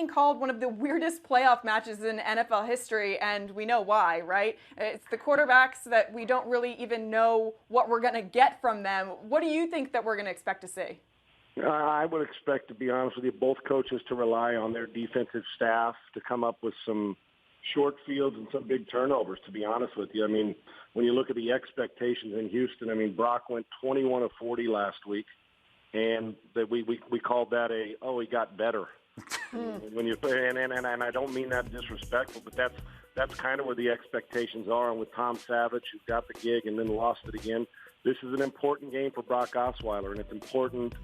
being called one of the weirdest playoff matches in NFL history, and we know why, right? It's the quarterbacks that we don't really even know what we're going to get from them. What do you think that we're going to expect to see? I would expect, to be honest with you, both coaches to rely on their defensive staff to come up with some short fields and some big turnovers, to be honest with you. I mean, when you look at the expectations in Houston, I mean, Brock went 21 of 40 last week, and that we called that he got better. When you and I don't mean that disrespectful, but that's kind of where the expectations are. And with Tom Savage, who got the gig and then lost it again, this is an important game for Brock Osweiler, and it's important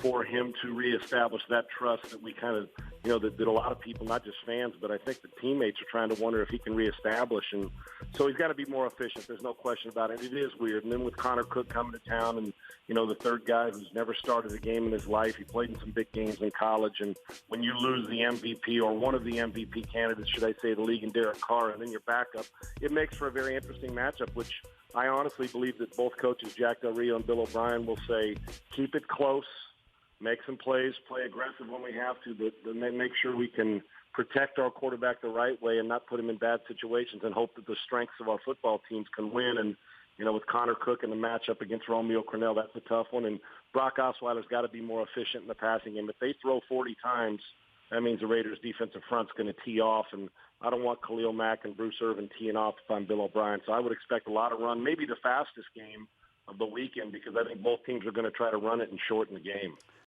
for him to reestablish that trust that we kind of, that a lot of people, not just fans, but I think the teammates are trying to wonder if he can reestablish. And so he's got to be more efficient. There's no question about it. It is weird. And then with Connor Cook coming to town and, the third guy who's never started a game in his life, he played in some big games in college. And when you lose the MVP or one of the MVP candidates, should I say, the league, and Derek Carr, and then your backup, it makes for a very interesting matchup, which I honestly believe that both coaches, Jack Del Rio and Bill O'Brien, will say, keep it close. Make some plays, play aggressive when we have to, but make sure we can protect our quarterback the right way and not put him in bad situations, and hope that the strengths of our football teams can win. And, with Connor Cook in the matchup against Romeo Crennel, that's a tough one. And Brock Osweiler's got to be more efficient in the passing game. If they throw 40 times, that means the Raiders' defensive front's going to tee off. And I don't want Khalil Mack and Bruce Irvin teeing off if I'm Bill O'Brien. So I would expect a lot of run, maybe the fastest game of the weekend, because I think both teams are going to try to run it and shorten the game.